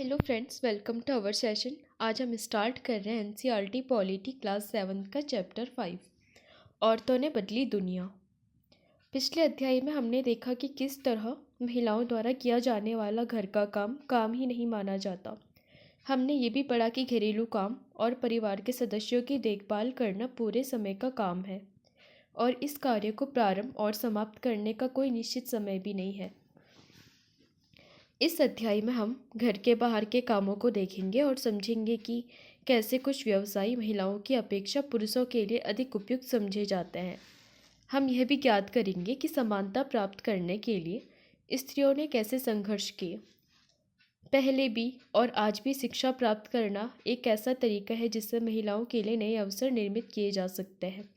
Hello friends, welcome to our session. आज हम start कर रहे हैं एनसीईआरटी पॉलिटी क्लास 7 का चैप्टर 5, औरतों ने बदली दुनिया। पिछले अध्याय में हमने देखा कि किस तरह महिलाओं द्वारा किया जाने वाला घर का काम काम ही नहीं माना जाता। हमने ये भी पढ़ा कि घरेलू काम और परिवार के सदस्यों की देखभाल करना पूरे समय का काम है और इस कार्य को प्रारंभ और समाप्त करने का कोई निश्चित समय भी नहीं है। इस अध्याय में हम घर के बाहर के कामों को देखेंगे और समझेंगे कि कैसे कुछ व्यवसाय महिलाओं की अपेक्षा पुरुषों के लिए अधिक उपयुक्त समझे जाते हैं। हम यह भी ज्ञात करेंगे कि समानता प्राप्त करने के लिए स्त्रियों ने कैसे संघर्ष किए। पहले भी और आज भी शिक्षा प्राप्त करना एक ऐसा तरीका है जिससे महिलाओं के लिए नए अवसर निर्मित किए जा सकते हैं।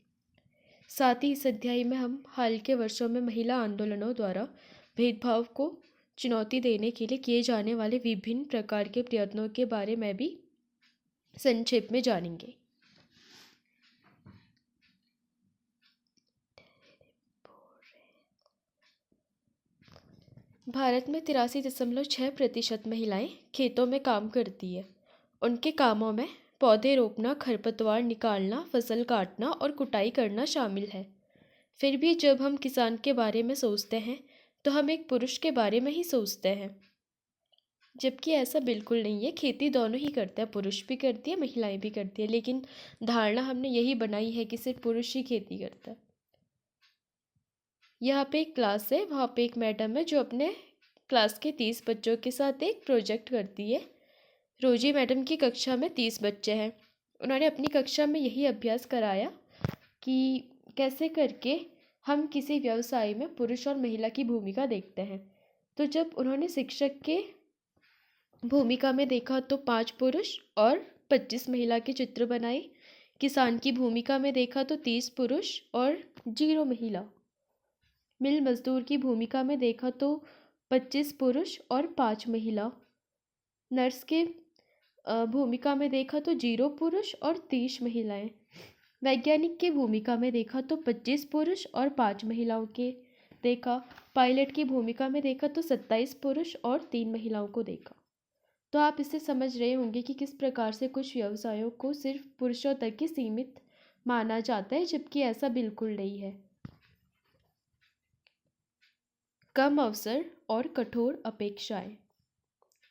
साथ ही इस अध्याय में हम हाल के वर्षों में महिला आंदोलनों द्वारा भेदभाव को चुनौती देने के लिए किए जाने वाले विभिन्न प्रकार के प्रयत्नों के बारे में भी संक्षेप में जानेंगे। भारत में 83.6% महिलाएं खेतों में काम करती है। उनके कामों में पौधे रोपना, खरपतवार निकालना, फसल काटना और कुटाई करना शामिल है। फिर भी जब हम किसान के बारे में सोचते हैं तो हम एक पुरुष के बारे में ही सोचते हैं, जबकि ऐसा बिल्कुल नहीं है। खेती दोनों ही करते हैं, पुरुष भी करती है, महिलाएं भी करती है, लेकिन धारणा हमने यही बनाई है कि सिर्फ पुरुष ही खेती करता है। यहाँ पे एक क्लास है, वहाँ पे एक मैडम है जो अपने क्लास के 30 बच्चों के साथ एक प्रोजेक्ट करती है। रोजी मैडम की कक्षा में 30 बच्चे हैं। उन्होंने अपनी कक्षा में यही अभ्यास कराया कि कैसे करके हम किसी व्यवसाय में पुरुष और महिला की भूमिका देखते हैं। तो जब उन्होंने शिक्षक के भूमिका में देखा तो 5 पुरुष और 25 महिला के चित्र बनाए। किसान की भूमिका में देखा तो 30 पुरुष और 0 महिला। मिल मजदूर की भूमिका में देखा तो 25 पुरुष और 5 महिला। नर्स के भूमिका में देखा तो 0 पुरुष और 30 महिलाएं। वैज्ञानिक की भूमिका में देखा तो 25 पुरुष और 5 महिलाओं के देखा। पायलट की भूमिका में देखा तो 27 पुरुष और 3 महिलाओं को देखा। तो आप इससे समझ रहे होंगे कि किस प्रकार से कुछ व्यवसायों को सिर्फ पुरुषों तक ही सीमित माना जाता है, जबकि ऐसा बिल्कुल नहीं है। कम अवसर और कठोर अपेक्षाएं।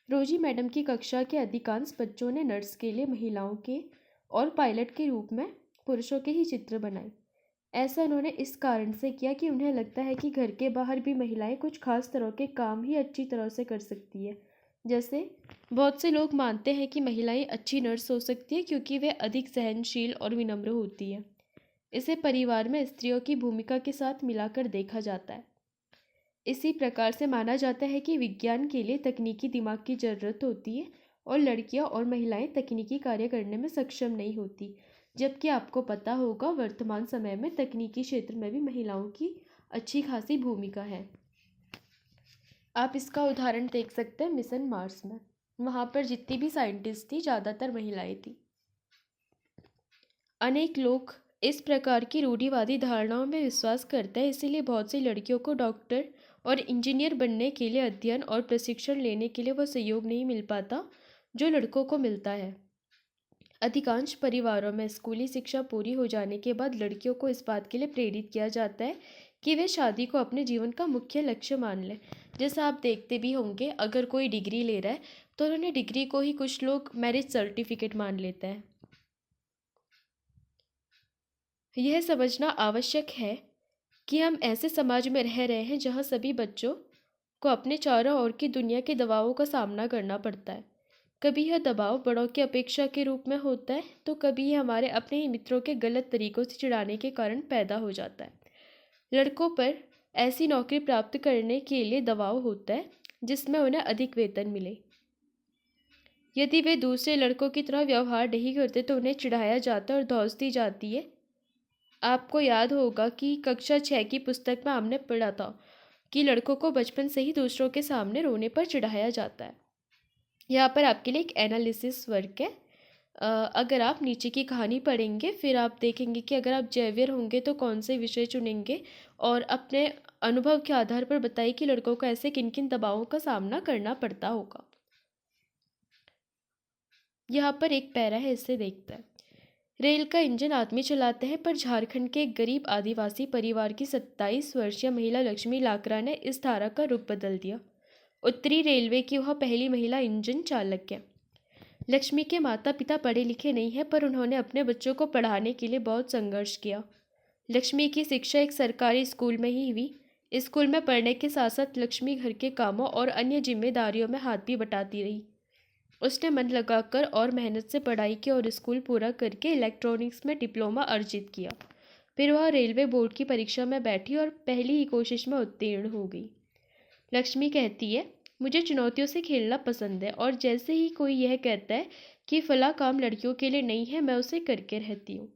रोजी मैडम की कक्षा के अधिकांश बच्चों ने नर्स के लिए महिलाओं के और पायलट के रूप में पुरुषों के ही चित्र बनाए। ऐसा उन्होंने इस कारण से किया कि उन्हें लगता है कि घर के बाहर भी महिलाएं कुछ खास तरह के काम ही अच्छी तरह से कर सकती है। जैसे बहुत से लोग मानते हैं कि महिलाएं अच्छी नर्स हो सकती है क्योंकि वे अधिक सहनशील और विनम्र होती है। इसे परिवार में स्त्रियों की भूमिका के साथ मिलाकर देखा जाता है। इसी प्रकार से माना जाता है कि विज्ञान के लिए तकनीकी दिमाग की जरूरत होती है और लड़कियां और महिलाएं तकनीकी कार्य करने में सक्षम नहीं होती, जबकि आपको पता होगा वर्तमान समय में तकनीकी क्षेत्र में भी महिलाओं की अच्छी खासी भूमिका है। आप इसका उदाहरण देख सकते हैं मिशन मार्स में। वहाँ पर जितनी भी साइंटिस्ट थी ज़्यादातर महिलाएं थी। अनेक लोग इस प्रकार की रूढ़िवादी धारणाओं में विश्वास करते हैं, इसीलिए बहुत सी लड़कियों को डॉक्टर और इंजीनियर बनने के लिए अध्ययन और प्रशिक्षण लेने के लिए वह सहयोग नहीं मिल पाता जो लड़कों को मिलता है। अधिकांश परिवारों में स्कूली शिक्षा पूरी हो जाने के बाद लड़कियों को इस बात के लिए प्रेरित किया जाता है कि वे शादी को अपने जीवन का मुख्य लक्ष्य मान लें। जैसा आप देखते भी होंगे, अगर कोई डिग्री ले रहा है तो उन्होंने डिग्री को ही कुछ लोग मैरिज सर्टिफिकेट मान लेते हैं। यह समझना आवश्यक है कि हम ऐसे समाज में रह रहे हैं जहां सभी बच्चों को अपने चारों ओर की दुनिया के दबावों का सामना करना पड़ता है। कभी यह दबाव बड़ों की अपेक्षा के रूप में होता है तो कभी यह हमारे अपने ही मित्रों के गलत तरीकों से चिढ़ाने के कारण पैदा हो जाता है। लड़कों पर ऐसी नौकरी प्राप्त करने के लिए दबाव होता है जिसमें उन्हें अधिक वेतन मिले। यदि वे दूसरे लड़कों की तरह व्यवहार नहीं करते तो उन्हें चिढ़ाया जाता है और धौंस दी जाती है। आपको याद होगा कि कक्षा 6 की पुस्तक में हमने पढ़ा था कि लड़कों को बचपन से ही दूसरों के सामने रोने पर चिढ़ाया जाता है। यहाँ पर आपके लिए एक एनालिसिस वर्क है। अगर आप नीचे की कहानी पढ़ेंगे फिर आप देखेंगे कि अगर आप जयवीर होंगे तो कौन से विषय चुनेंगे और अपने अनुभव के आधार पर बताइए कि लड़कों को ऐसे किन किन दबावों का सामना करना पड़ता होगा। यहाँ पर एक पैरा है, इससे देखता है। रेल का इंजन आदमी चलाते हैं, पर झारखंड के एक गरीब आदिवासी परिवार की 27 वर्षीय महिला लक्ष्मी लाकरा ने इस धारा का रुख बदल दिया। उत्तरी रेलवे की वह पहली महिला इंजन चालक है। लक्ष्मी के माता पिता पढ़े लिखे नहीं हैं, पर उन्होंने अपने बच्चों को पढ़ाने के लिए बहुत संघर्ष किया। लक्ष्मी की शिक्षा एक सरकारी स्कूल में ही हुई। स्कूल में पढ़ने के साथ साथ लक्ष्मी घर के कामों और अन्य जिम्मेदारियों में हाथ भी बटाती रही। उसने मन लगाकर और मेहनत से पढ़ाई की और स्कूल पूरा करके इलेक्ट्रॉनिक्स में डिप्लोमा अर्जित किया। फिर वह रेलवे बोर्ड की परीक्षा में बैठी और पहली ही कोशिश में उत्तीर्ण हो गई। लक्ष्मी कहती है, मुझे चुनौतियों से खेलना पसंद है, और जैसे ही कोई यह कहता है कि फला काम लड़कियों के लिए नहीं है, मैं उसे करके रहती हूँ।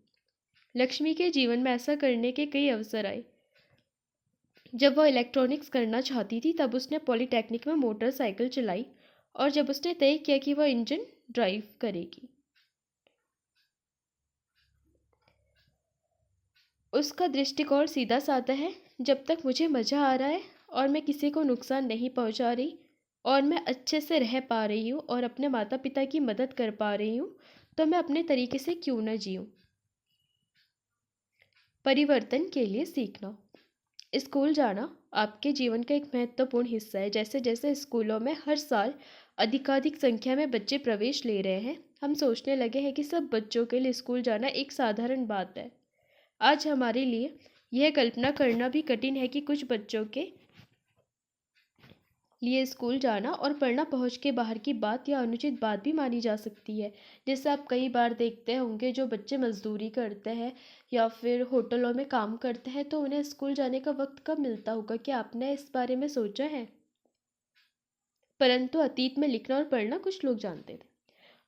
लक्ष्मी के जीवन में ऐसा करने के कई अवसर आए। जब वह इलेक्ट्रॉनिक्स करना चाहती थी, तब उसने पॉलीटेक्निक में मोटरसाइकिल चलाई, और जब उसने तय किया कि वह इंजन ड्राइव करेगी। उसका दृष्टिकोण सीधा साधा है। जब तक मुझे मज़ा आ रहा है और मैं किसी को नुकसान नहीं पहुंचा रही और मैं अच्छे से रह पा रही हूँ और अपने माता पिता की मदद कर पा रही हूँ, तो मैं अपने तरीके से क्यों न जीऊँ। परिवर्तन के लिए सीखना। स्कूल जाना आपके जीवन का एक महत्वपूर्ण हिस्सा है। जैसे जैसे स्कूलों में हर साल अधिकाधिक संख्या में बच्चे प्रवेश ले रहे हैं, हम सोचने लगे हैं कि सब बच्चों के लिए स्कूल जाना एक साधारण बात है। आज हमारे लिए यह कल्पना करना भी कठिन है कि कुछ बच्चों के लिए स्कूल जाना और पढ़ना पहुंच के बाहर की बात या अनुचित बात भी मानी जा सकती है। जैसे आप कई बार देखते होंगे, जो बच्चे मजदूरी करते हैं या फिर होटलों में काम करते हैं, तो उन्हें स्कूल जाने का वक्त कब मिलता होगा? क्या आपने इस बारे में सोचा है? परंतु अतीत में लिखना और पढ़ना कुछ लोग जानते थे।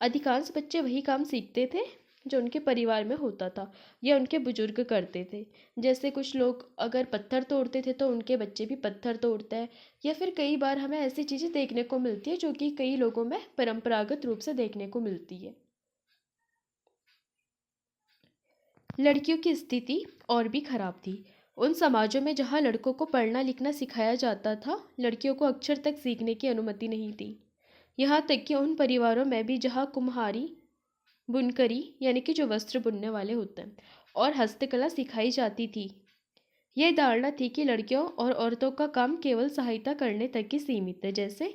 अधिकांश बच्चे वही काम सीखते थे जो उनके परिवार में होता था या उनके बुजुर्ग करते थे। जैसे कुछ लोग अगर पत्थर तोड़ते थे, तो उनके बच्चे भी पत्थर तोड़ते हैं। या फिर कई बार हमें ऐसी चीज़ें देखने को मिलती है जो कि कई लोगों में परंपरागत रूप से देखने को मिलती है। लड़कियों की स्थिति और भी खराब थी। उन समाजों में जहाँ लड़कों को पढ़ना लिखना सिखाया जाता था, लड़कियों को अक्षर तक सीखने की अनुमति नहीं थी। यहाँ तक कि उन परिवारों में भी जहाँ कुम्हारी, बुनकरी यानी कि जो वस्त्र बुनने वाले होते हैं, और हस्तकला सिखाई जाती थी, यह धारणा थी कि लड़कियों और औरतों का काम केवल सहायता करने तक ही सीमित है। जैसे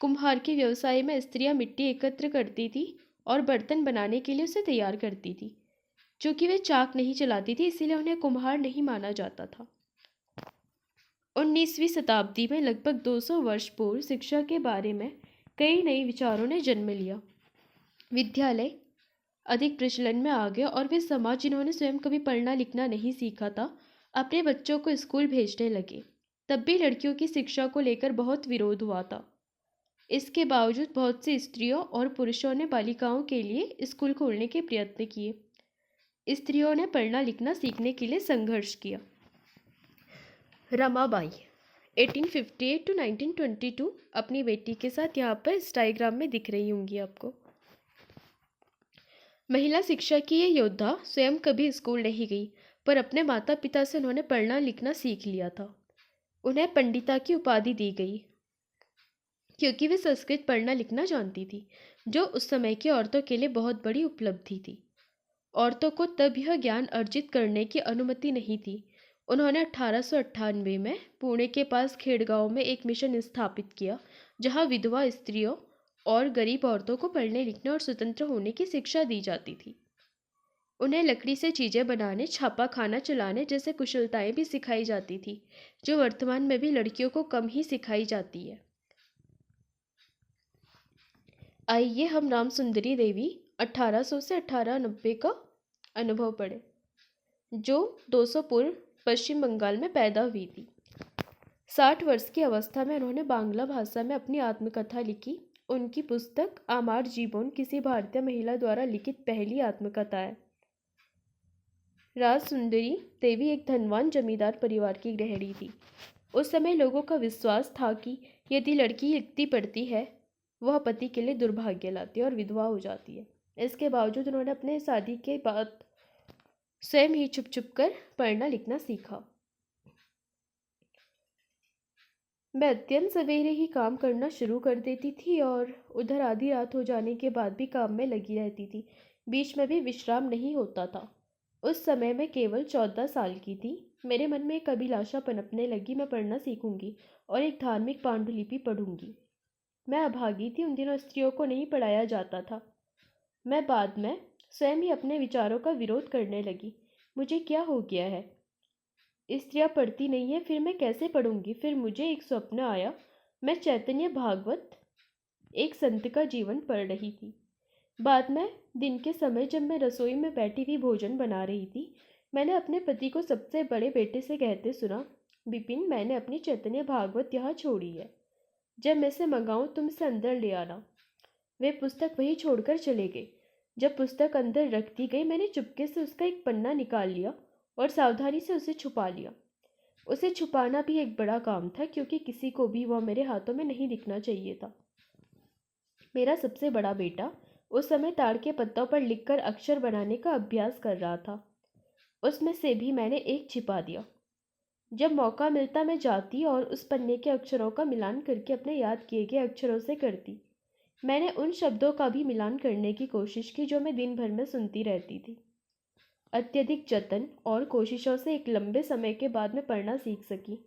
कुम्हार के व्यवसाय में स्त्रियां मिट्टी एकत्र करती थी और बर्तन बनाने के लिए उसे तैयार करती थी। चूंकि वे चाक नहीं चलाती थी, इसीलिए उन्हें कुम्हार नहीं माना जाता था। 19वीं शताब्दी में लगभग 200 वर्ष पूर्व शिक्षा के बारे में कई नए विचारों ने जन्म लिया। विद्यालय अधिक प्रचलन में आ गया और वे समाज जिन्होंने स्वयं कभी पढ़ना लिखना नहीं सीखा था, अपने बच्चों को स्कूल भेजने लगे। तब भी लड़कियों की शिक्षा को लेकर बहुत विरोध हुआ था। इसके बावजूद बहुत सी स्त्रियों और पुरुषों ने बालिकाओं के लिए स्कूल खोलने के प्रयत्न किए। स्त्रियों ने पढ़ना लिखना सीखने के लिए संघर्ष किया। रमाबाई 1858 to 1922 अपनी बेटी के साथ यहाँ पर इस डायग्राम में दिख रही होंगी आपको। महिला शिक्षा की ये योद्धा स्वयं कभी स्कूल नहीं गई, पर अपने माता पिता से उन्होंने पढ़ना लिखना सीख लिया था। उन्हें पंडिता की उपाधि दी गई क्योंकि वे संस्कृत पढ़ना लिखना जानती थी, जो उस समय की औरतों के लिए बहुत बड़ी उपलब्धि थी। औरतों को तब यह ज्ञान अर्जित करने की अनुमति नहीं थी। उन्होंने 1898 में पुणे के पास खेड़गांव में एक मिशन स्थापित किया, जहां विधवा स्त्रियों और गरीब औरतों को पढ़ने लिखने और स्वतंत्र होने की शिक्षा दी जाती थी। उन्हें लकड़ी से चीज़ें बनाने, छापा खाना चलाने जैसे कुशलताएं भी सिखाई जाती थी, जो वर्तमान में भी लड़कियों को कम ही सिखाई जाती है। आइए हम राम सुंदरी देवी 1800 से 1890 का अनुभव पढ़ें, जो 200 पूर्व पश्चिम बंगाल में पैदा हुई थी। 60 वर्ष की अवस्था में उन्होंने बांग्ला भाषा में अपनी आत्मकथा लिखी। उनकी पुस्तक आमार जीवन किसी भारतीय महिला द्वारा लिखित पहली आत्मकथा है। राज सुंदरी देवी एक धनवान जमींदार परिवार की गृहिणी थी। उस समय लोगों का विश्वास था कि यदि लड़की लिखती पढ़ती है, वह पति के लिए दुर्भाग्य लाती है और विधवा हो जाती है। इसके बावजूद उन्होंने अपने शादी के बाद स्वयं ही छुप छुप कर पढ़ना लिखना सीखा। मैं अत्यंत सवेरे ही काम करना शुरू कर देती थी और उधर आधी रात हो जाने के बाद भी काम में लगी रहती थी। बीच में भी विश्राम नहीं होता था। उस समय मैं केवल 14 साल की थी। मेरे मन में एक अभिलाषा पनपने लगी, मैं पढ़ना सीखूंगी और एक धार्मिक पांडुलिपि पढ़ूंगी। मैं अभागी थी, उन दिनों स्त्रियों को नहीं पढ़ाया जाता था। मैं बाद में स्वयं ही अपने विचारों का विरोध करने लगी। मुझे क्या हो गया है, स्त्रियां पढ़ती नहीं है, फिर मैं कैसे पढ़ूंगी। फिर मुझे एक स्वप्न आया, मैं चैतन्य भागवत, एक संत का जीवन पढ़ रही थी। बाद में दिन के समय जब मैं रसोई में बैठी हुई भोजन बना रही थी, मैंने अपने पति को सबसे बड़े बेटे से कहते सुना, बिपिन, मैंने अपनी चैतन्य भागवत यहाँ छोड़ी है। जब मैं इसे मंगाऊं तुम इसे अंदर ले आना। वे पुस्तक वहीं छोड़कर चले गए। जब पुस्तक अंदर रख दी गई, मैंने चुपके से उसका एक पन्ना निकाल लिया और सावधानी से उसे छुपा लिया। उसे छुपाना भी एक बड़ा काम था, क्योंकि किसी को भी वह मेरे हाथों में नहीं दिखना चाहिए था। मेरा सबसे बड़ा बेटा उस समय ताड़ के पत्तों पर लिखकर अक्षर बनाने का अभ्यास कर रहा था। उसमें से भी मैंने एक छिपा दिया। जब मौका मिलता मैं जाती और उस पन्ने के अक्षरों का मिलान करके अपने याद किए गए अक्षरों से करती। मैंने उन शब्दों का भी मिलान करने की कोशिश की जो मैं दिन भर में सुनती रहती थी। अत्यधिक जतन और कोशिशों से एक लंबे समय के बाद मैं पढ़ना सीख सकी।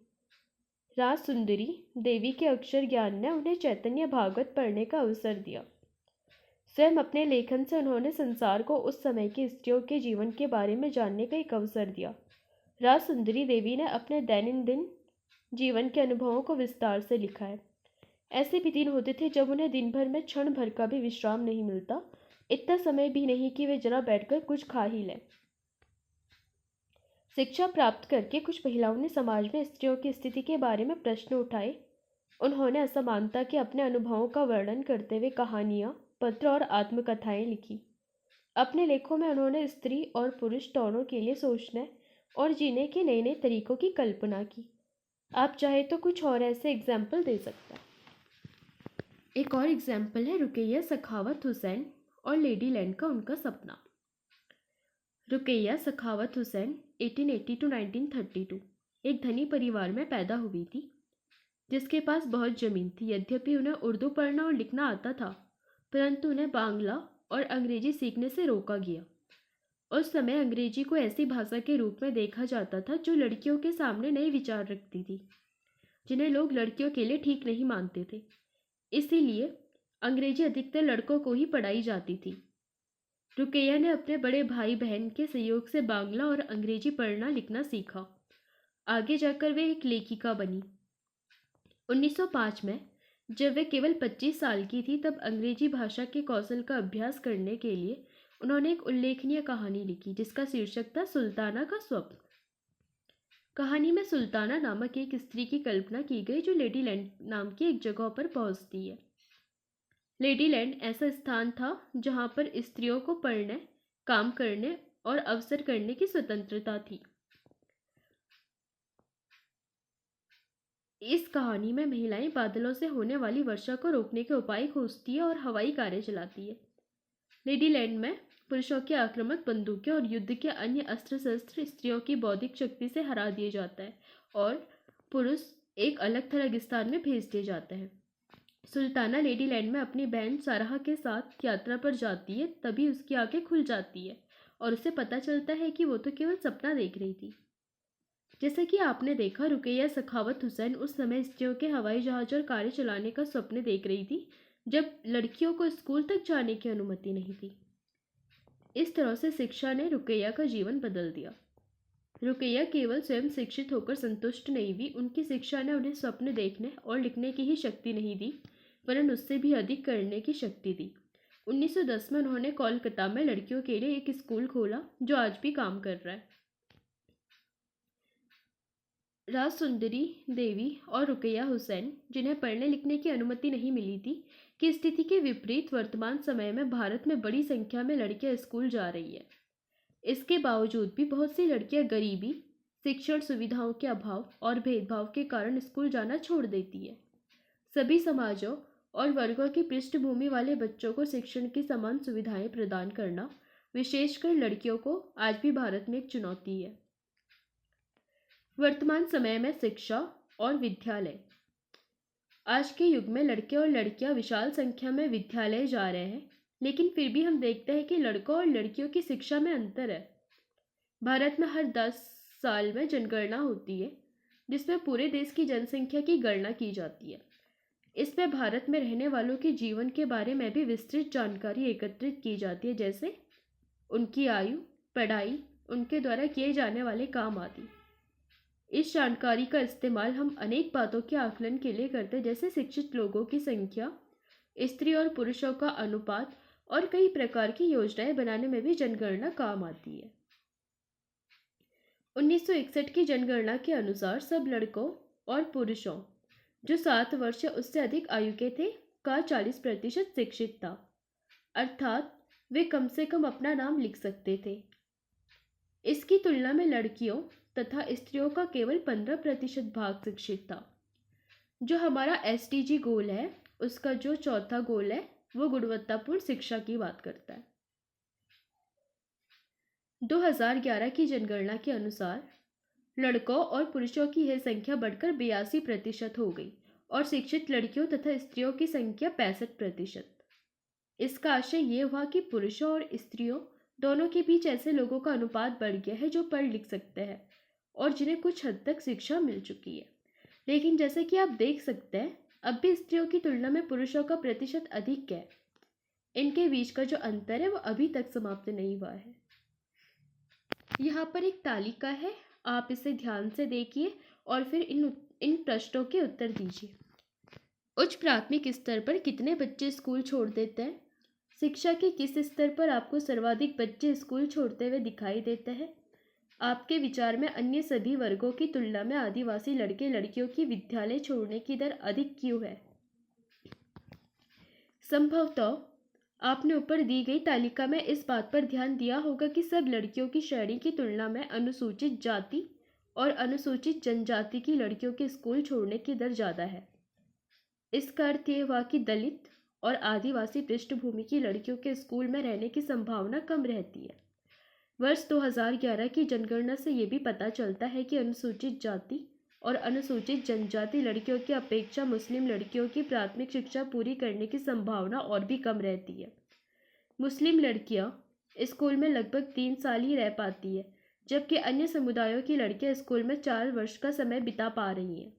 राज सुंदरी देवी के अक्षर ज्ञान ने उन्हें चैतन्य भागवत पढ़ने का अवसर दिया। स्वयं अपने लेखन से उन्होंने संसार को उस समय की स्त्रियों के जीवन के बारे में जानने का एक अवसर दिया। राज सुंदरी देवी ने अपने दैनंदिन जीवन के अनुभवों को विस्तार से लिखा है। ऐसे भी दिन होते थे जब उन्हें दिन भर में क्षण भर का भी विश्राम नहीं मिलता, इतना समय भी नहीं कि वे जरा बैठकर कुछ खा ही लें। शिक्षा प्राप्त करके कुछ महिलाओं ने समाज में स्त्रियों की स्थिति के बारे में प्रश्न उठाए। उन्होंने असमानता के अपने अनुभवों का वर्णन करते हुए कहानियाँ, पत्र और आत्मकथाएं लिखी। अपने लेखों में उन्होंने स्त्री और पुरुष दोनों के लिए सोचने और जीने के नए नए तरीकों की कल्पना की। आप चाहे तो कुछ और ऐसे एग्जाम्पल दे सकते हैं। एक और एग्जाम्पल है रुकैया सखावत हुसैन और लेडी लैंड का उनका सपना। रुकैया सखावत हुसैन 1880 to 1932 एक धनी परिवार में पैदा हुई थी, जिसके पास बहुत जमीन थी। यद्यपि उन्हें उर्दू पढ़ना और लिखना आता था, परंतु उन्हें बांग्ला और अंग्रेजी सीखने से रोका गया। उस समय अंग्रेजी को ऐसी भाषा के रूप में देखा जाता था जो लड़कियों के सामने नए विचार रखती थी, जिन्हें लोग लड़कियों के लिए ठीक नहीं मानते थे। इसीलिए अंग्रेजी अधिकतर लड़कों को ही पढ़ाई जाती थी। रुकैया ने अपने बड़े भाई बहन के सहयोग से बांग्ला और अंग्रेजी पढ़ना लिखना सीखा। आगे जाकर वे एक लेखिका बनी। 1905 में जब वे केवल 25 साल की थी, तब अंग्रेजी भाषा के कौशल का अभ्यास करने के लिए उन्होंने एक उल्लेखनीय कहानी लिखी, जिसका शीर्षक था सुल्ताना का स्वप्न। कहानी में सुल्ताना नामक एक स्त्री की कल्पना की गई जो लेडी लैंड नाम की एक जगह पर पहुंचती है। लेडी लैंड ऐसा स्थान था जहां पर स्त्रियों को पढ़ने, काम करने और अवसर करने की स्वतंत्रता थी। इस कहानी में महिलाएं बादलों से होने वाली वर्षा को रोकने के उपाय खोजती है और हवाई कार्य चलाती है। लेडी लैंड में पुरुषों की आक्रामक बंदूकें और युद्ध के अन्य अस्त्र शस्त्र स्त्रियों की बौद्धिक शक्ति से हरा दिए जाता है और पुरुष एक अलग थलग स्थान में भेज दिए जाते हैं। सुल्ताना लेडी लैंड में अपनी बहन साराह के साथ यात्रा पर जाती है, तभी उसकी आंखें खुल जाती है और उसे पता चलता है कि वो तो केवल सपना देख रही थी। जैसे कि आपने देखा, रुकैया सखावत हुसैन उस समय स्त्रियों के हवाई जहाज और कार्य चलाने का स्वप्न देख रही थी, जब लड़कियों को स्कूल तक जाने की अनुमति नहीं थी। इस तरह से शिक्षा ने रुकैया का जीवन बदल दिया। रुकैया केवल स्वयं शिक्षित होकर संतुष्ट नहीं हुई, उनकी शिक्षा ने उन्हें स्वप्न देखने और लिखने की ही शक्ति नहीं दी, वरन उससे भी अधिक करने की शक्ति दी। 1910 में उन्होंने कोलकाता में लड़कियों के लिए एक स्कूल खोला जो आज भी काम कर रहा है। राज सुंदरी देवी और रुकैया हुसैन, जिन्हें पढ़ने लिखने की अनुमति नहीं मिली थी, की स्थिति के विपरीत वर्तमान समय में भारत में बड़ी संख्या में लड़कियां स्कूल जा रही है। इसके बावजूद भी बहुत सी लड़कियां गरीबी, शिक्षण सुविधाओं के अभाव और भेदभाव के कारण स्कूल जाना छोड़ देती है। सभी समाजों और वर्गों की पृष्ठभूमि वाले बच्चों को शिक्षण की समान सुविधाएं प्रदान करना, विशेषकर लड़कियों को, आज भी भारत में एक चुनौती है। वर्तमान समय में शिक्षा और विद्यालय आज के युग में लड़के और लड़कियां विशाल संख्या में विद्यालय जा रहे हैं, लेकिन फिर भी हम देखते हैं कि लड़कों और लड़कियों की शिक्षा में अंतर है। भारत में हर 10 साल में जनगणना होती है, जिसमें पूरे देश की जनसंख्या की गणना की जाती है। इसमें भारत में रहने वालों के जीवन के बारे में भी विस्तृत जानकारी एकत्रित की जाती है, जैसे उनकी आयु, पढ़ाई, उनके द्वारा किए जाने वाले काम आदि। इस जानकारी का इस्तेमाल हम अनेक बातों के आकलन के लिए करते हैं, जैसे शिक्षित लोगों की संख्या, स्त्री और पुरुषों का अनुपात और कई प्रकार की योजनाएं बनाने में भी जनगणना काम आती है। 1961 की जनगणना के अनुसार सब लड़कों और पुरुषों जो 7 वर्ष या उससे अधिक आयु के थे का 40% शिक्षित था, अर्थात वे कम से कम अपना नाम लिख सकते थे। इसकी तुलना में लड़कियों तथा स्त्रियों का केवल 15% भाग शिक्षित था। जो हमारा SDG गोल है, उसका जो चौथा गोल है वो गुणवत्तापूर्ण शिक्षा की बात करता है। 2011 की जनगणना के अनुसार लड़कों और पुरुषों की यह संख्या बढ़कर 82% हो गई और शिक्षित लड़कियों तथा स्त्रियों की संख्या 65%। इसका आशय ये हुआ कि पुरुषों और स्त्रियों दोनों के बीच ऐसे लोगों का अनुपात बढ़ गया है जो पढ़ लिख सकते हैं और जिन्हें कुछ हद तक शिक्षा मिल चुकी है। लेकिन जैसे कि आप देख सकते हैं, अब भी स्त्रियों की तुलना में पुरुषों का प्रतिशत अधिक है। इनके बीच का जो अंतर है वो अभी तक समाप्त नहीं हुआ है। यहाँ पर एक तालिका है, आप इसे ध्यान से देखिए और फिर इन प्रश्नों के उत्तर दीजिए। उच्च प्राथमिक स्तर पर कितने बच्चे स्कूल छोड़ देते हैं? शिक्षा के किस स्तर पर आपको सर्वाधिक बच्चे स्कूल छोड़ते हुए दिखाई देते हैं? आपके विचार में अन्य सभी वर्गों की तुलना में आदिवासी लड़के लड़कियों की विद्यालय छोड़ने की दर अधिक क्यों है? संभवतः आपने ऊपर दी गई तालिका में इस बात पर ध्यान दिया होगा कि सब लड़कियों की श्रेणी की तुलना में अनुसूचित जाति और अनुसूचित जनजाति की लड़कियों के स्कूल छोड़ने की दर ज़्यादा है। इसका अर्थ यह हुआ कि दलित और आदिवासी पृष्ठभूमि की लड़कियों के स्कूल में रहने की संभावना कम रहती है। वर्ष 2011 की जनगणना से ये भी पता चलता है कि अनुसूचित जाति और अनुसूचित जनजाति लड़कियों की अपेक्षा मुस्लिम लड़कियों की प्राथमिक शिक्षा पूरी करने की संभावना और भी कम रहती है। मुस्लिम लड़कियां स्कूल में लगभग 3 साल ही रह पाती है, जबकि अन्य समुदायों की लड़कियां स्कूल में 4 वर्ष का समय बिता पा रही हैं।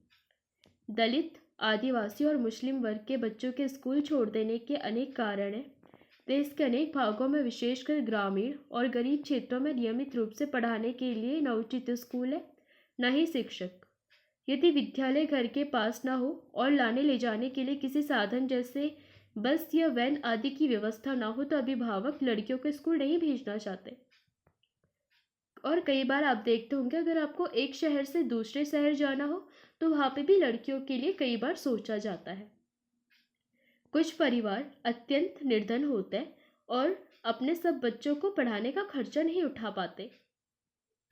दलित, आदिवासी और मुस्लिम वर्ग के बच्चों के स्कूल छोड़ देने के अनेक कारण हैं। देश के अनेक भागों में, विशेषकर ग्रामीण और गरीब क्षेत्रों में नियमित रूप से पढ़ाने के लिए न उचित स्कूल है, न ही शिक्षक। यदि विद्यालय घर के पास न हो और लाने ले जाने के लिए किसी साधन जैसे बस या वैन आदि की व्यवस्था न हो तो अभिभावक लड़कियों को स्कूल नहीं भेजना चाहते। और कई बार आप देखते होंगे, अगर आपको एक शहर से दूसरे शहर जाना हो तो वहाँ पे भी लड़कियों के लिए कई बार सोचा जाता है। कुछ परिवार अत्यंत निर्धन होते हैं और अपने सब बच्चों को पढ़ाने का खर्चा नहीं उठा पाते।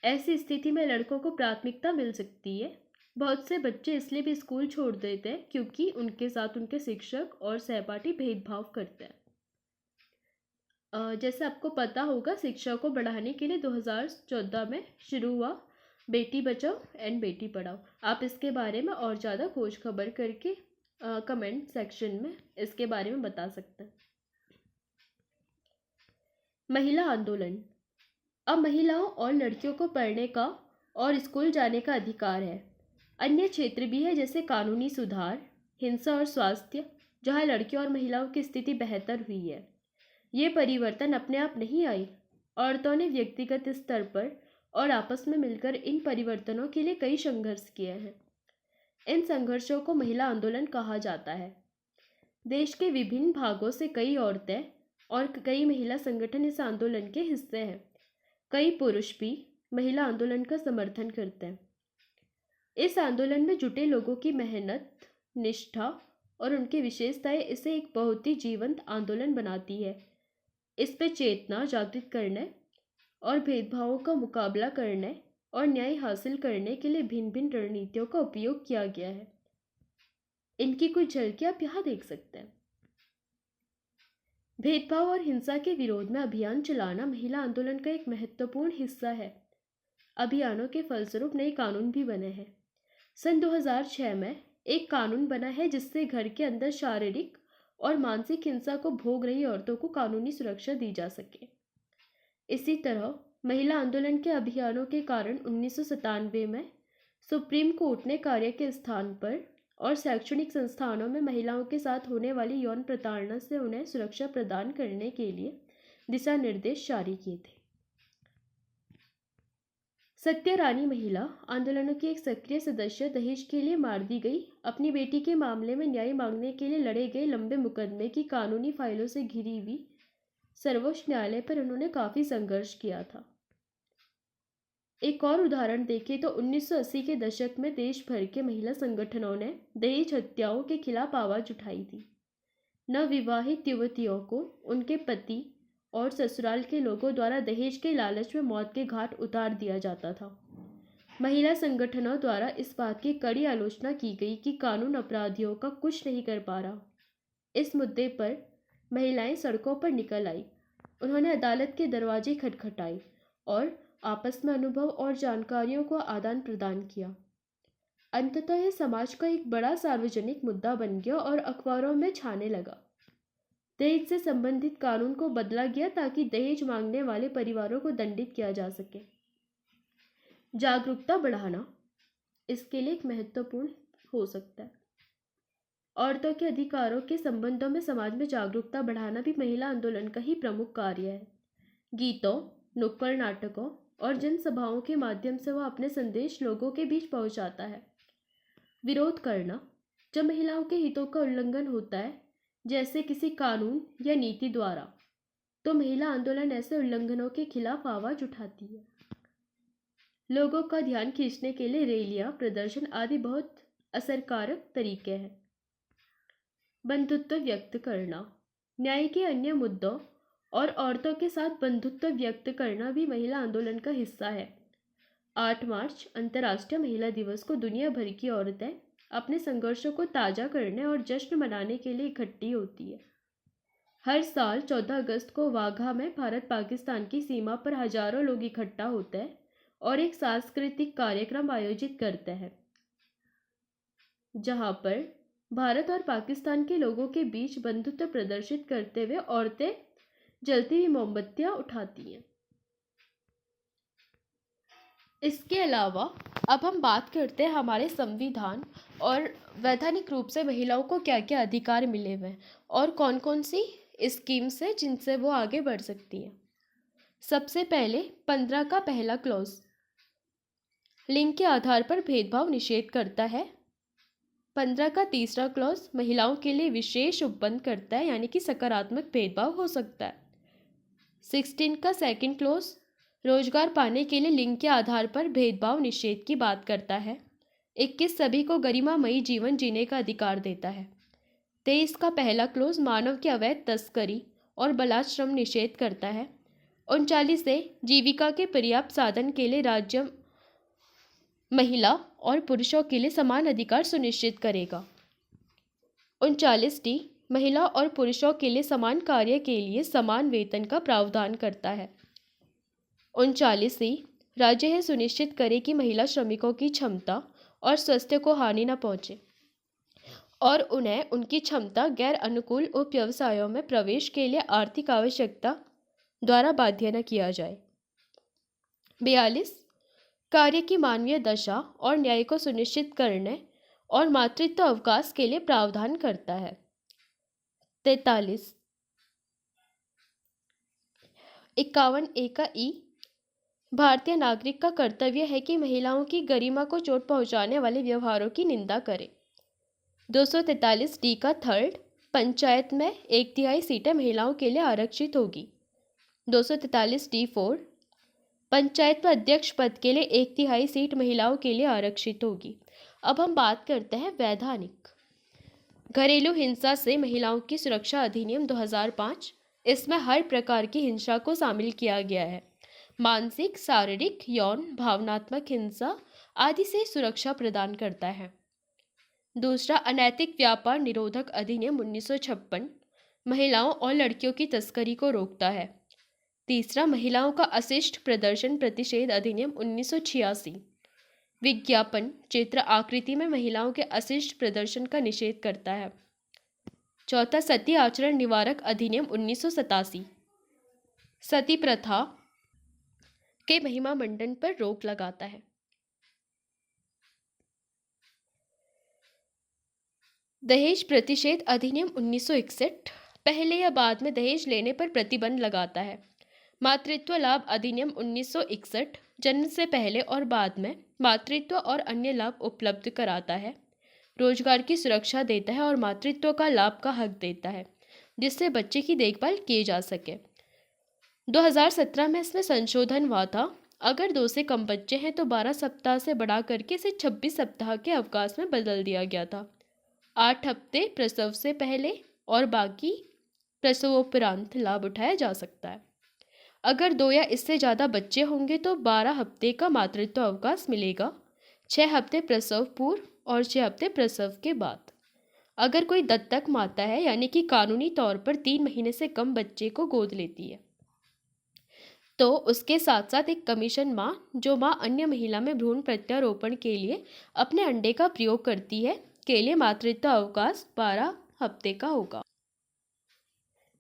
ऐसी स्थिति में लड़कों को प्राथमिकता मिल सकती है। बहुत से बच्चे इसलिए भी स्कूल छोड़ देते हैं क्योंकि उनके साथ उनके शिक्षक और सहपाठी भेदभाव करते हैं। जैसे आपको पता होगा, शिक्षा को बढ़ाने के लिए 2014 में शुरू हुआ बेटी बचाओ एंड बेटी पढ़ाओ। आप इसके बारे में और ज़्यादा खोज खबर करके कमेंट सेक्शन में इसके बारे में बता सकते हैं। महिला आंदोलन। अब महिलाओं और लड़कियों को पढ़ने का और स्कूल जाने का अधिकार है। अन्य क्षेत्र भी है, जैसे कानूनी सुधार, हिंसा और स्वास्थ्य, जहां लड़कियों और महिलाओं की स्थिति बेहतर हुई है। ये परिवर्तन अपने आप नहीं आई। औरतों ने व्यक्तिगत स्तर पर और आपस में मिलकर इन परिवर्तनों के लिए कई संघर्ष किए हैं। इन संघर्षों को महिला आंदोलन कहा जाता है। देश के विभिन्न भागों से कई औरतें और कई महिला संगठन इस आंदोलन के हिस्से हैं। कई पुरुष भी महिला आंदोलन का समर्थन करते हैं। इस आंदोलन में जुटे लोगों की मेहनत, निष्ठा और उनकी विशेषताएं इसे एक बहुत ही जीवंत आंदोलन बनाती है। इस पे चेतना जागृत करने और भेदभावों का मुकाबला करने और न्याय हासिल करने के लिए भिन्न भिन्न रणनीतियों का उपयोग किया गया है। इनकी कुछ झलकियां आप यहाँ देख सकते हैं। भेदभाव और हिंसा के विरोध में अभियान चलाना महिला आंदोलन का एक महत्वपूर्ण हिस्सा है। अभियानों के फलस्वरूप नए कानून भी बने हैं। सन 2006 में एक कानून बना है जिससे घर के अंदर शारीरिक और मानसिक हिंसा को भोग रही औरतों को कानूनी सुरक्षा दी जा सके। इसी तरह महिला आंदोलन के अभियानों के कारण 1997 में सुप्रीम कोर्ट ने कार्य के स्थान पर और शैक्षणिक संस्थानों में महिलाओं के साथ होने वाली यौन प्रताड़ना से उन्हें सुरक्षा प्रदान करने के लिए दिशा निर्देश जारी किए थे। सत्या रानी महिला आंदोलनों की एक सक्रिय सदस्य दहेज के लिए मार दी गई। अपनी बेटी के मामले में न्याय मांगने के लिए लड़े गए लंबे मुकदमे की कानूनी फाइलों से घिरी हुई सर्वोच्च न्यायालय पर उन्होंने काफी संघर्ष किया था। एक और उदाहरण देखें तो 1980 के दशक में देश भर के महिला संगठनों ने दहेज हत्याओं के खिलाफ आवाज उठाई थी। नवविवाहित युवतियों को उनके पति और ससुराल के लोगों द्वारा दहेज के लालच में मौत के घाट उतार दिया जाता था। महिला संगठनों द्वारा इस बात की कड़ी आलोचना की गई कि कानून अपराधियों का कुछ नहीं कर पा रहा। इस मुद्दे पर महिलाएं सड़कों पर निकल आई। उन्होंने अदालत के दरवाजे खटखटाए और आपस में अनुभव और जानकारियों को आदान प्रदान किया। अंततः यह समाज का एक बड़ा सार्वजनिक मुद्दा बन गया और अखबारों में छाने लगा। दहेज से संबंधित कानून को बदला गया ताकि दहेज मांगने वाले परिवारों को दंडित किया जा सके। जागरूकता बढ़ाना इसके लिए एक महत्वपूर्ण हो सकता है। औरतों के अधिकारों के संबंधों में समाज में जागरूकता बढ़ाना भी महिला आंदोलन का ही प्रमुख कार्य है। गीतों, नुक्कड़ नाटकों और जनसभाओं के माध्यम से वह अपने संदेश लोगों के बीच पहुंचाता है। विरोध करना, जब महिलाओं के हितों का उल्लंघन होता है जैसे किसी कानून या नीति द्वारा, तो महिला आंदोलन ऐसे उल्लंघनों के खिलाफ आवाज उठाती है। लोगों का ध्यान खींचने के लिए रैलियां, प्रदर्शन आदि बहुत असरकारक तरीके हैं। बंधुत्व व्यक्त करना, न्याय के अन्य मुद्दों और औरतों के साथ बंधुत्व व्यक्त करना भी महिला आंदोलन का हिस्सा है। 8 मार्च अंतर्राष्ट्रीय महिला दिवस को दुनिया भर की औरतें अपने संघर्षों को ताज़ा करने और जश्न मनाने के लिए इकट्ठी होती है। हर साल 14 अगस्त को वाघा में भारत पाकिस्तान की सीमा पर हजारों लोग इकट्ठा होते हैं और एक सांस्कृतिक कार्यक्रम आयोजित करते हैं, जहां पर भारत और पाकिस्तान के लोगों के बीच बंधुत्व प्रदर्शित करते हुए औरतें जलती हुई मोमबत्तियां उठाती हैं। इसके अलावा अब हम बात करते हैं हमारे संविधान और वैधानिक रूप से महिलाओं को क्या क्या अधिकार मिले हुए हैं और कौन कौन सी स्कीम्स है जिनसे वो आगे बढ़ सकती हैं। सबसे पहले 15 का पहला क्लॉज लिंग के आधार पर भेदभाव निषेध करता है। 15 का तीसरा क्लॉज महिलाओं के लिए विशेष उपबंध करता है, यानी कि सकारात्मक भेदभाव हो सकता है। 16 का सेकंड क्लॉज रोजगार पाने के लिए लिंग के आधार पर भेदभाव निषेध की बात करता है। 21 सभी को गरिमामयी जीवन जीने का अधिकार देता है। 23 का पहला क्लोज मानव की अवैध तस्करी और बलात्श्रम निषेध करता है। 39 से जीविका के पर्याप्त साधन के लिए राज्य महिला और पुरुषों के लिए समान अधिकार सुनिश्चित करेगा। 39 डी महिला और पुरुषों के लिए समान कार्य के लिए समान वेतन का प्रावधान करता है। 39 सी राज्य यह सुनिश्चित करे कि महिला श्रमिकों की क्षमता और स्वास्थ्य को हानि न पहुंचे और उन्हें उनकी क्षमता गैर अनुकूल उप व्यवसायों में प्रवेश के लिए आर्थिक आवश्यकता द्वारा बाध्य न किया जाए। 42 कार्य की मानवीय दशा और न्याय को सुनिश्चित करने और मातृत्व अवकाश के लिए प्रावधान करता है। 43 51 ए का ई भारतीय नागरिक का कर्तव्य है कि महिलाओं की गरिमा को चोट पहुंचाने वाले व्यवहारों की निंदा करे। 243 डी का थर्ड पंचायत में 1/3 सीटें महिलाओं के लिए आरक्षित होगी। 243 डी 4 पंचायत में अध्यक्ष पद के लिए 1/3 सीट महिलाओं के लिए आरक्षित होगी। अब हम बात करते हैं वैधानिक। घरेलू हिंसा से महिलाओं की सुरक्षा अधिनियम 2005, इसमें हर प्रकार की हिंसा को शामिल किया गया है। मानसिक, शारीरिक, यौन, भावनात्मक हिंसा आदि से सुरक्षा प्रदान करता है। दूसरा, अनैतिक व्यापार निरोधक अधिनियम 1956 महिलाओं और लड़कियों की तस्करी को रोकता है। तीसरा, महिलाओं का अशिष्ट प्रदर्शन प्रतिषेध अधिनियम 1986 विज्ञापन चित्र आकृति में महिलाओं के अशिष्ट प्रदर्शन का निषेध करता है। चौथा, सती आचरण निवारक अधिनियम 1987 सती प्रथा के महिमा मंडन पर रोक लगाता है। दहेज प्रतिषेध अधिनियम 1961 पहले या बाद में दहेज लेने पर प्रतिबंध लगाता है। मातृत्व लाभ अधिनियम 1961 जन्म से पहले और बाद में मातृत्व और अन्य लाभ उपलब्ध कराता है, रोजगार की सुरक्षा देता है और मातृत्व का लाभ का हक देता है जिससे बच्चे की देखभाल की जा सके। 2017 में इसमें संशोधन हुआ था। अगर 2 से कम बच्चे हैं तो 12 सप्ताह से बढ़ा करके इसे 26 सप्ताह के अवकाश में बदल दिया गया था। 8 हफ्ते प्रसव से पहले और बाकी प्रसवोपरांत लाभ उठाया जा सकता है। अगर 2 या इससे ज़्यादा बच्चे होंगे तो 12 हफ्ते का मातृत्व अवकाश मिलेगा, 6 हफ्ते प्रसव पूर्व और 6 हफ्ते प्रसव के बाद। अगर कोई दत्तक माता है यानी कि कानूनी तौर पर 3 महीने से कम बच्चे को गोद लेती है तो उसके साथ साथ एक कमीशन माँ जो माँ अन्य महिला में भ्रूण प्रत्यारोपण के लिए अपने अंडे का प्रयोग करती है के लिए मातृत्व अवकाश 12 हफ्ते का होगा।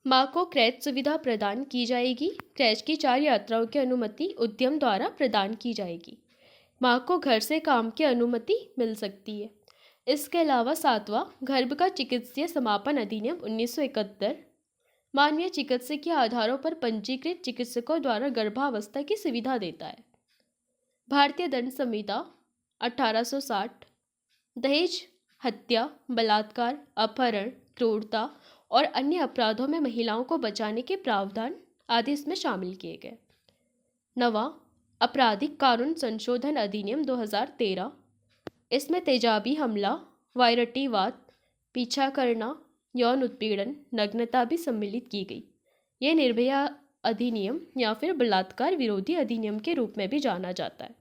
माँ को क्रैच सुविधा प्रदान की जाएगी। क्रैच की 4 यात्राओं की अनुमति उद्यम द्वारा प्रदान की जाएगी। माँ को घर से काम की अनुमति मिल सकती है। इसके अलावा 7वां गर्भ का चिकित्सीय समापन अधिनियम 1971 मानवीय चिकित्सकीय आधारों पर पंजीकृत चिकित्सकों द्वारा गर्भावस्था की सुविधा देता है। भारतीय दंड संहिता 1860 दहेज, हत्या, बलात्कार, अपहरण, क्रूरता और अन्य अपराधों में महिलाओं को बचाने के प्रावधान आदि इसमें शामिल किए गए। 9वां आपराधिक कानून संशोधन अधिनियम 2013 इसमें तेजाबी हमला, वायरटीवाद, पीछा करना, यौन उत्पीड़न, नग्नता भी सम्मिलित की गई। ये निर्भया अधिनियम या फिर बलात्कार विरोधी अधिनियम के रूप में भी जाना जाता है।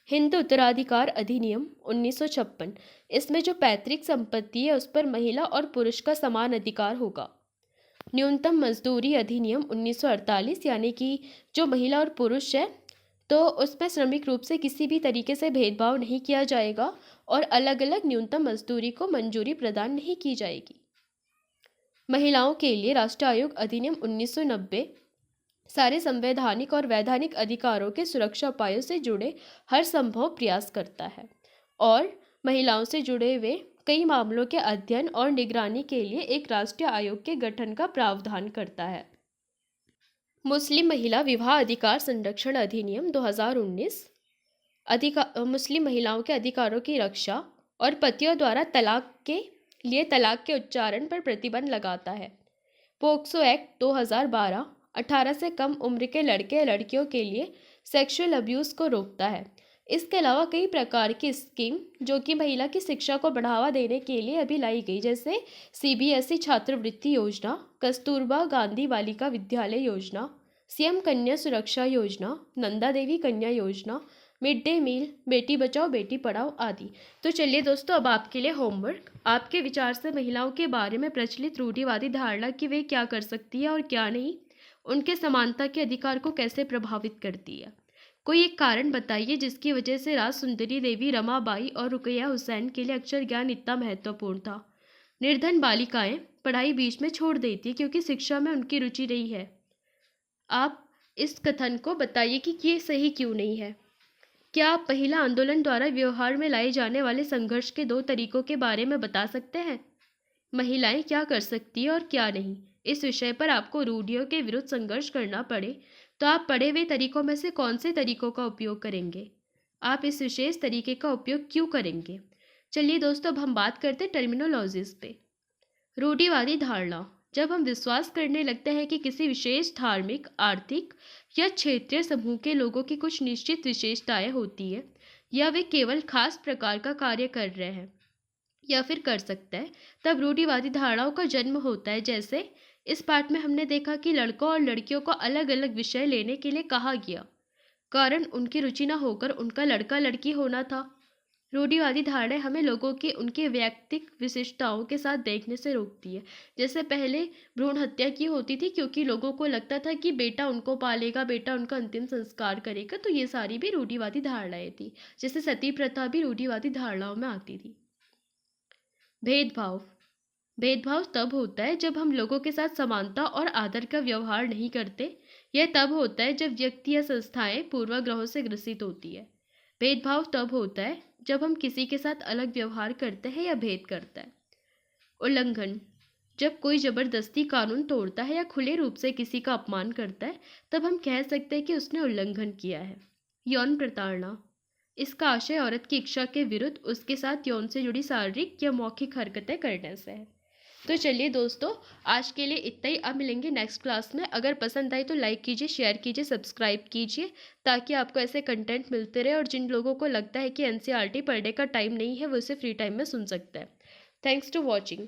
हिंदू उत्तराधिकार अधिनियम 1956 इसमें जो पैतृक संपत्ति है उस पर महिला और पुरुष का समान अधिकार होगा। न्यूनतम मजदूरी अधिनियम 1948 यानी कि जो महिला और पुरुष है तो उसमें श्रमिक रूप से किसी भी तरीके से भेदभाव नहीं किया जाएगा और अलग अलग न्यूनतम मजदूरी को मंजूरी प्रदान नहीं की जाएगी। महिलाओं के लिए राष्ट्रीय आयोग अधिनियम 1990 सारे संवैधानिक और वैधानिक अधिकारों के सुरक्षा उपायों से जुड़े हर संभव प्रयास करता है और महिलाओं से जुड़े हुए कई मामलों के अध्ययन और निगरानी के लिए एक राष्ट्रीय आयोग के गठन का प्रावधान करता है। मुस्लिम महिला विवाह अधिकार संरक्षण अधिनियम 2019 मुस्लिम महिलाओं के अधिकारों की रक्षा और पतियों द्वारा तलाक के उच्चारण पर प्रतिबंध लगाता है। पोक्सो एक्ट 2012 18 से कम उम्र के लड़के या लड़कियों के लिए सेक्सुअल अब्यूज़ को रोकता है। इसके अलावा कई प्रकार की स्कीम जो कि महिला की शिक्षा को बढ़ावा देने के लिए अभी लाई गई, जैसे CBSE छात्रवृत्ति योजना, कस्तूरबा गांधी बालिका विद्यालय योजना, CM कन्या सुरक्षा योजना, नंदा देवी कन्या योजना, mid day meal, Beti Bachao Beti Padhao आदि। तो चलिए दोस्तों, अब आपके लिए होमवर्क। आपके विचार से महिलाओं के बारे में प्रचलित रूढ़िवादी धारणा कि वे क्या कर सकती है और क्या नहीं, उनके समानता के अधिकार को कैसे प्रभावित करती है। कोई एक कारण बताइए जिसकी वजह से राज सुंदरी देवी, रमाबाई और रुकैया हुसैन के लिए अक्षर ज्ञान इतना महत्वपूर्ण था। निर्धन बालिकाएं पढ़ाई बीच में छोड़ देती क्योंकि शिक्षा में उनकी रुचि नहीं है। आप इस कथन को बताइए कि ये सही क्यों नहीं है। क्या आप महिला आंदोलन द्वारा व्यवहार में लाए जाने वाले संघर्ष के 2 तरीकों के बारे में बता सकते हैं? महिलाएं क्या कर सकती है और क्या नहीं। इस विषय पर आपको रूढ़ियों के विरुद्ध संघर्ष करना पड़े तो आप पढ़े हुए तरीकों में से कौन से तरीकों का उपयोग करेंगे? आप इस विशेष तरीके का उपयोग क्यों करेंगे? चलिए दोस्तों, अब हम बात करते हैं टर्मिनोलॉजीज पे। रूढ़िवादी धारणा, जब हम विश्वास करने लगते हैं कि किसी विशेष धार्मिक, आर्थिक या क्षेत्रीय समूह के लोगों की कुछ निश्चित विशेषताएं होती है या वे केवल खास प्रकार का कार्य कर रहे हैं या फिर कर सकते हैं, तब रूढ़िवादी धारणाओं का जन्म होता है। जैसे इस पाठ में हमने देखा कि लड़कों और लड़कियों को अलग अलग विषय लेने के लिए कहा गया, कारण उनकी रुचि न होकर उनका लड़का लड़की होना था। रूढ़िवादी धारणाएं हमें लोगों के उनके वैयक्तिक विशिष्टताओं के साथ देखने से रोकती है। जैसे पहले भ्रूण हत्या की होती थी क्योंकि लोगों को लगता था कि बेटा उनको पालेगा, बेटा उनका अंतिम संस्कार करेगा, तो ये सारी भी रूढ़िवादी धारणाएं थी। जैसे सती प्रथा भी रूढ़िवादी धारणाओं में आती थी। भेदभाव भेदभाव तब होता है जब हम लोगों के साथ समानता और आदर का व्यवहार नहीं करते। यह तब होता है जब व्यक्ति या संस्थाएं पूर्वाग्रहों से ग्रसित होती है। भेदभाव तब होता है जब हम किसी के साथ अलग व्यवहार करते हैं या भेद करता है। उल्लंघन जब कोई जबरदस्ती कानून तोड़ता है या खुले रूप से किसी का अपमान करता है, तब हम कह सकते हैं कि उसने उल्लंघन किया है। यौन प्रताड़ना इसका आशय औरत की इच्छा के विरुद्ध उसके साथ यौन से जुड़ी शारीरिक या मौखिक हरकतें करने से है। तो चलिए दोस्तों, आज के लिए इतना ही। अब मिलेंगे नेक्स्ट क्लास में। अगर पसंद आई तो लाइक कीजिए, शेयर कीजिए, सब्सक्राइब कीजिए, ताकि आपको ऐसे कंटेंट मिलते रहे और जिन लोगों को लगता है कि एनसीईआरटी पढ़ने का टाइम नहीं है वो इसे फ्री टाइम में सुन सकते हैं। Thanks to watching.